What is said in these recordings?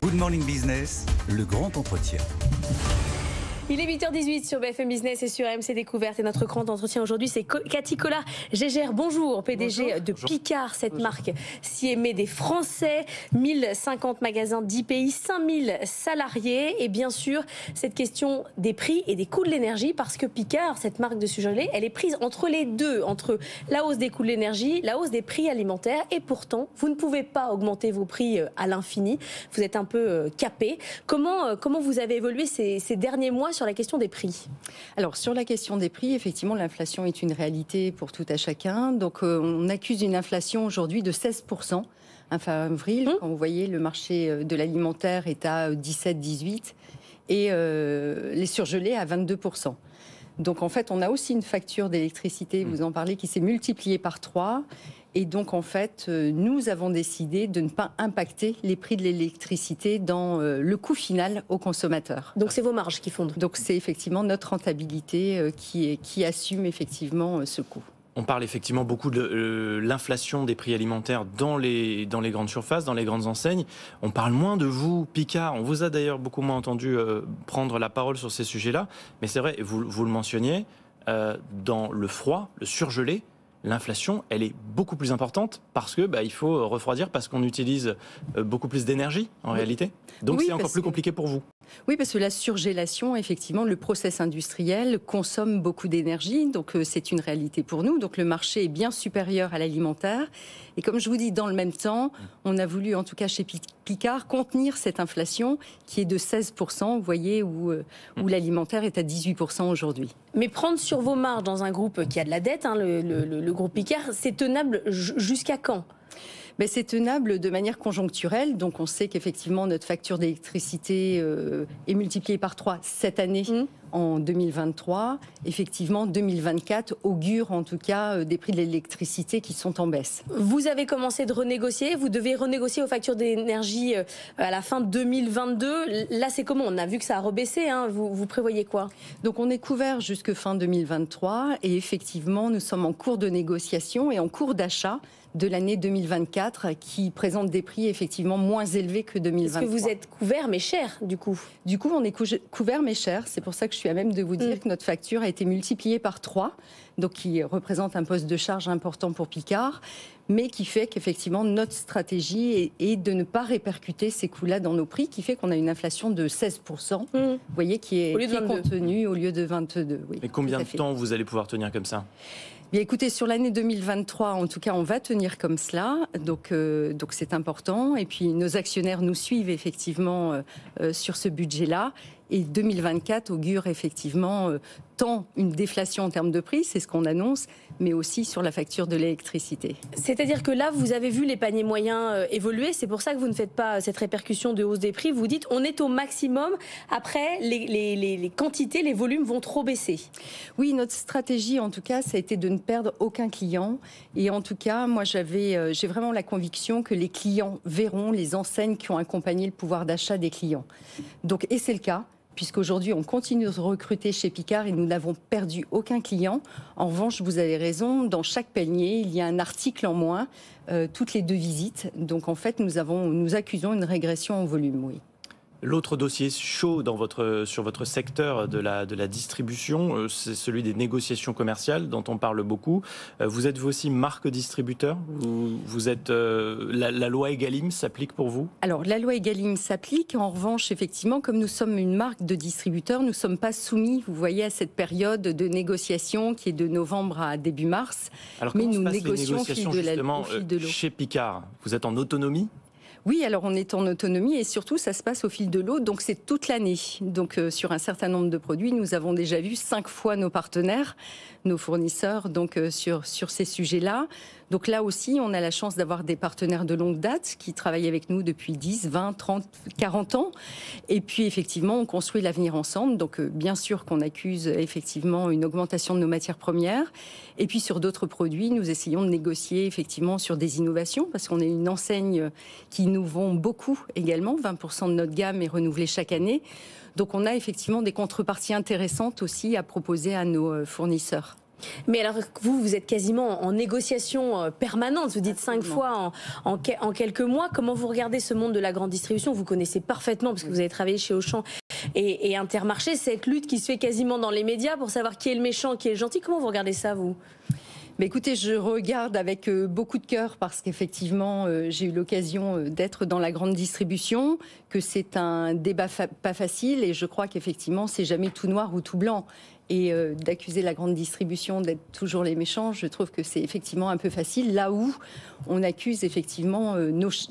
Good Morning Business, le grand entretien. Il est 8h18 sur BFM Business et sur AMC Découverte. Et notre grand entretien aujourd'hui, c'est Cathy Collard-Gégère. Bonjour, PDG de Picard, cette marque si aimée des Français. 1050 magasins, 10 pays, 5000 salariés. Et bien sûr, cette question des prix et des coûts de l'énergie, parce que Picard, cette marque de surgelés, elle est prise entre les deux, entre la hausse des coûts de l'énergie, la hausse des prix alimentaires. Et pourtant, vous ne pouvez pas augmenter vos prix à l'infini. Vous êtes un peu capé. Comment vous avez évolué ces derniers mois sur la question des prix? Alors, sur la question des prix, effectivement, l'inflation est une réalité pour tout à chacun. Donc, on accuse une inflation aujourd'hui de 16%. Fin avril, quand vous voyez, le marché de l'alimentaire est à 17-18 et les surgelés à 22%. Donc, en fait, on a aussi une facture d'électricité, vous en parlez, qui s'est multipliée par 3. Et donc, en fait, nous avons décidé de ne pas impacter les prix de l'électricité dans le coût final au consommateur. Donc, c'est vos marges qui fondent. Donc, c'est effectivement notre rentabilité qui assume effectivement ce coût. On parle effectivement beaucoup de l'inflation des prix alimentaires dans les grandes surfaces, dans les grandes enseignes. On parle moins de vous, Picard. On vous a d'ailleurs beaucoup moins entendu prendre la parole sur ces sujets-là. Mais c'est vrai, vous le mentionniez, dans le froid, le surgelé, l'inflation, elle est beaucoup plus importante parce que il faut refroidir, parce qu'on utilise beaucoup plus d'énergie en réalité. Donc c'est encore plus compliqué pour vous. Oui, parce que la surgélation, effectivement, le process industriel consomme beaucoup d'énergie, donc c'est une réalité pour nous. Donc le marché est bien supérieur à l'alimentaire. Et comme je vous dis, dans le même temps, on a voulu, en tout cas chez Picard, contenir cette inflation qui est de 16%, vous voyez, où l'alimentaire est à 18% aujourd'hui. Mais prendre sur vos marges dans un groupe qui a de la dette, le groupe Picard, c'est tenable jusqu'à quand ? C'est tenable de manière conjoncturelle. Donc on sait qu'effectivement notre facture d'électricité est multipliée par 3 cette année en 2023. Effectivement, 2024 augure en tout cas des prix de l'électricité qui sont en baisse. Vous avez commencé de renégocier. Vous devez renégocier vos factures d'énergie à la fin 2022. Là, c'est comment? On a vu que ça a rebaissé. Vous prévoyez quoi? Donc on est couvert jusque fin 2023 et effectivement nous sommes en cours de négociation et en cours d'achat de l'année 2024 qui présente des prix effectivement moins élevés que 2023. Est-ce que vous êtes couvert mais cher du coup? Du coup on est couvert mais cher, c'est pour ça que je suis à même de vous dire que notre facture a été multipliée par 3, donc qui représente un poste de charge important pour Picard, mais qui fait qu'effectivement notre stratégie est de ne pas répercuter ces coûts-là dans nos prix, qui fait qu'on a une inflation de 16%, vous voyez, qui est contenue au lieu de 22. Oui, et combien de temps vous allez pouvoir tenir comme ça? Bien, écoutez, sur l'année 2023, en tout cas, on va tenir comme cela, donc c'est important. Et puis, nos actionnaires nous suivent effectivement sur ce budget-là. Et 2024 augure effectivement tant une déflation en termes de prix, c'est ce qu'on annonce, mais aussi sur la facture de l'électricité. C'est-à-dire que là, vous avez vu les paniers moyens évoluer, c'est pour ça que vous ne faites pas cette répercussion de hausse des prix. Vous dites on est au maximum, après les quantités, les volumes vont trop baisser. Oui, notre stratégie en tout cas, ça a été de ne perdre aucun client. Et en tout cas, moi j'ai vraiment la conviction que les clients verront les enseignes qui ont accompagné le pouvoir d'achat des clients. Donc, et c'est le cas, puisqu'aujourd'hui on continue de recruter chez Picard et nous n'avons perdu aucun client. En revanche, vous avez raison, dans chaque panier, il y a un article en moins toutes les 2 visites. Donc en fait, nous accusons une régression en volume, oui. L'autre dossier chaud sur votre secteur de la distribution, c'est celui des négociations commerciales dont on parle beaucoup. Vous êtes vous aussi marque distributeur? Vous êtes la loi Egalim s'applique pour vous? Alors la loi Egalim s'applique. En revanche, effectivement, comme nous sommes une marque de distributeur, nous ne sommes pas soumis, vous voyez, à cette période de négociation qui est de novembre à début mars. Alors comment se passent les négociations justement chez Picard? Vous êtes en autonomie? Oui, alors on est en autonomie et surtout ça se passe au fil de l'eau, donc c'est toute l'année. Donc sur un certain nombre de produits, nous avons déjà vu 5 fois nos partenaires, nos fournisseurs, donc sur ces sujets-là. Donc là aussi, on a la chance d'avoir des partenaires de longue date qui travaillent avec nous depuis 10, 20, 30, 40 ans. Et puis effectivement, on construit l'avenir ensemble. Donc bien sûr qu'on accuse effectivement une augmentation de nos matières premières. Et puis sur d'autres produits, nous essayons de négocier effectivement sur des innovations parce qu'on est une enseigne qui nous vend beaucoup également. 20% de notre gamme est renouvelée chaque année. Donc on a effectivement des contreparties intéressantes aussi à proposer à nos fournisseurs. Mais alors, vous êtes quasiment en négociation permanente. Vous dites 5 fois en quelques mois. Comment vous regardez ce monde de la grande distribution? Vous connaissez parfaitement, parce que vous avez travaillé chez Auchan et Intermarché, cette lutte qui se fait quasiment dans les médias pour savoir qui est le méchant, qui est le gentil. Comment vous regardez ça, vous? Mais écoutez, je regarde avec beaucoup de cœur parce qu'effectivement, j'ai eu l'occasion d'être dans la grande distribution, que c'est un débat pas facile et je crois qu'effectivement, c'est jamais tout noir ou tout blanc. Et d'accuser la grande distribution d'être toujours les méchants, je trouve que c'est effectivement un peu facile, là où on accuse effectivement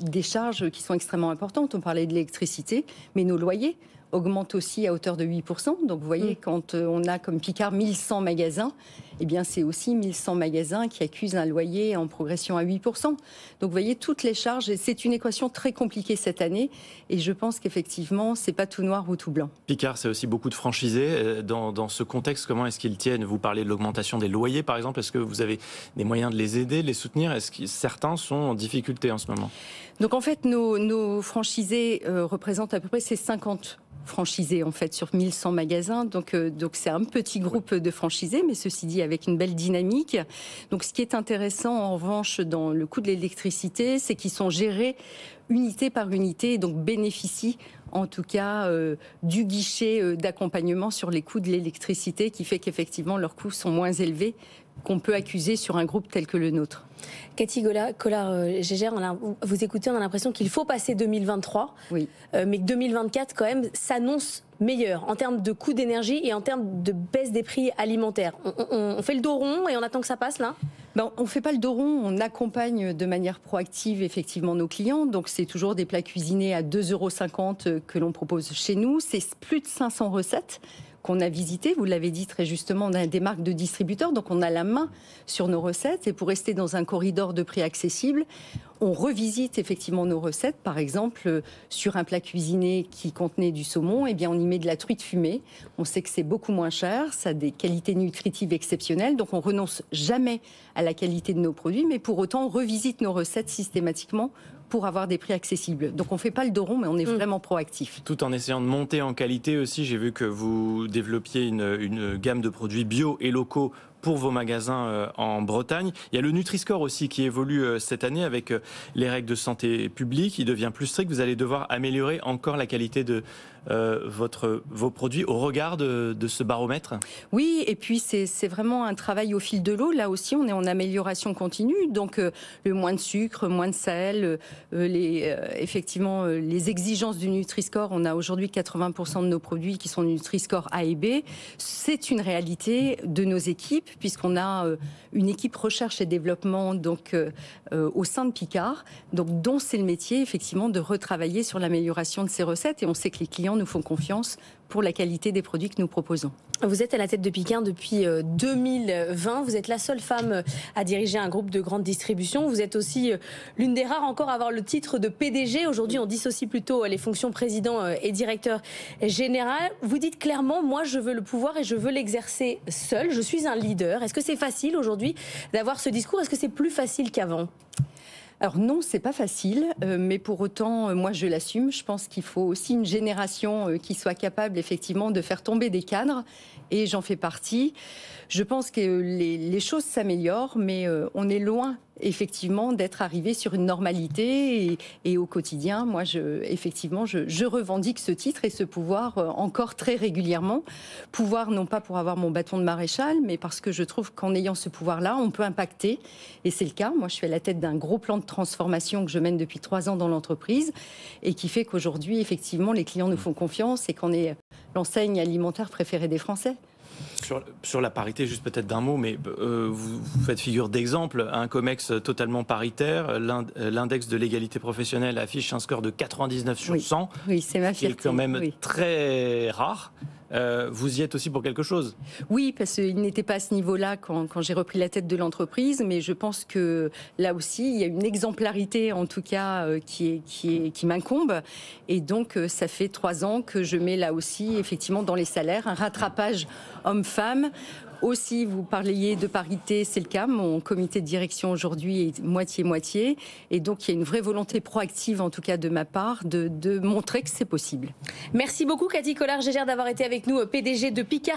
des charges qui sont extrêmement importantes. On parlait de l'électricité, mais nos loyers augmentent aussi à hauteur de 8%. Donc vous voyez, quand on a comme Picard 1100 magasins, eh bien c'est aussi 1100 magasins qui accusent un loyer en progression à 8%. Donc vous voyez, toutes les charges, c'est une équation très compliquée cette année et je pense qu'effectivement, c'est pas tout noir ou tout blanc. Picard, c'est aussi beaucoup de franchisés. Dans ce contexte, comment est-ce qu'ils tiennent? Vous parlez de l'augmentation des loyers, par exemple. Est-ce que vous avez des moyens de les aider, de les soutenir? Est-ce que certains sont en difficulté en ce moment? Donc en fait, nos franchisés représentent à peu près ces 50 franchisés en fait sur 1100 magasins, donc c'est un petit groupe de franchisés, mais ceci dit avec une belle dynamique. Donc ce qui est intéressant en revanche dans le coût de l'électricité, c'est qu'ils sont gérés unité par unité et donc bénéficient en tout cas du guichet d'accompagnement sur les coûts de l'électricité qui fait qu'effectivement leurs coûts sont moins élevés qu'on peut accuser sur un groupe tel que le nôtre. Cathy Collard-Gégère, vous écoutez, on a l'impression qu'il faut passer 2023, oui. Mais que 2024 quand même s'annonce meilleur en termes de coût d'énergie et en termes de baisse des prix alimentaires. On fait le dos rond et on attend que ça passe là? On ne fait pas le dos rond, on accompagne de manière proactive effectivement nos clients. Donc c'est toujours des plats cuisinés à 2,50 € que l'on propose chez nous. C'est plus de 500 recettes qu'on a visité, vous l'avez dit très justement, on a des marques de distributeurs, donc on a la main sur nos recettes. Et pour rester dans un corridor de prix accessible, on revisite effectivement nos recettes. Par exemple, sur un plat cuisiné qui contenait du saumon, eh bien on y met de la truite fumée. On sait que c'est beaucoup moins cher, ça a des qualités nutritives exceptionnelles, donc on renonce jamais à la qualité de nos produits, mais pour autant on revisite nos recettes systématiquement pour avoir des prix accessibles. Donc on ne fait pas le dos rond, mais on est vraiment proactif. Tout en essayant de monter en qualité aussi, j'ai vu que vous développiez une gamme de produits bio et locaux pour vos magasins en Bretagne. Il y a le Nutri-Score aussi qui évolue cette année avec les règles de santé publique. Il devient plus strict. Vous allez devoir améliorer encore la qualité de vos produits au regard de ce baromètre. Oui, et puis c'est vraiment un travail au fil de l'eau. Là aussi, on est en amélioration continue. Donc le moins de sucre, moins de sel, effectivement les exigences du Nutri-Score. On a aujourd'hui 80% de nos produits qui sont Nutri-Score A et B. C'est une réalité de nos équipes, puisqu'on a une équipe recherche et développement donc au sein de Picard, donc dont c'est le métier effectivement de retravailler sur l'amélioration de ces recettes, et on sait que les clients nous font confiance pour la qualité des produits que nous proposons. Vous êtes à la tête de Picard depuis 2020. Vous êtes la seule femme à diriger un groupe de grande distribution. Vous êtes aussi l'une des rares encore à avoir le titre de PDG. Aujourd'hui, on dissocie plutôt les fonctions président et directeur général. Vous dites clairement, moi, je veux le pouvoir et je veux l'exercer seul. Je suis un leader. Est-ce que c'est facile aujourd'hui d'avoir ce discours? Est-ce que c'est plus facile qu'avant? Alors non, c'est pas facile, mais pour autant, moi je l'assume. Je pense qu'il faut aussi une génération qui soit capable effectivement de faire tomber des cadres, et j'en fais partie. Je pense que les choses s'améliorent, mais on est loin effectivement d'être arrivé sur une normalité, et au quotidien, moi je revendique ce titre et ce pouvoir encore très régulièrement. Pouvoir non pas pour avoir mon bâton de maréchal, mais parce que je trouve qu'en ayant ce pouvoir-là, on peut impacter, et c'est le cas. Moi je suis à la tête d'un gros plan de transformation que je mène depuis 3 ans dans l'entreprise, et qui fait qu'aujourd'hui effectivement les clients nous font confiance et qu'on est l'enseigne alimentaire préférée des Français. Sur la parité, juste peut-être d'un mot, mais vous faites figure d'exemple. Un COMEX totalement paritaire, l'index de l'égalité professionnelle affiche un score de 99 sur 100. Oui, c'est ma fierté. Qui est quand même très rare. Vous y êtes aussi pour quelque chose? Oui, parce qu'il n'était pas à ce niveau-là quand j'ai repris la tête de l'entreprise, mais je pense que là aussi, il y a une exemplarité en tout cas qui m'incombe, et donc ça fait 3 ans que je mets là aussi effectivement dans les salaires un rattrapage homme-femme. Aussi, vous parliez de parité, c'est le cas. Mon comité de direction aujourd'hui est moitié-moitié. Et donc, il y a une vraie volonté proactive, en tout cas de ma part, de montrer que c'est possible. Merci beaucoup, Cathy Collard-Gégère, d'avoir été avec nous, PDG de Picard.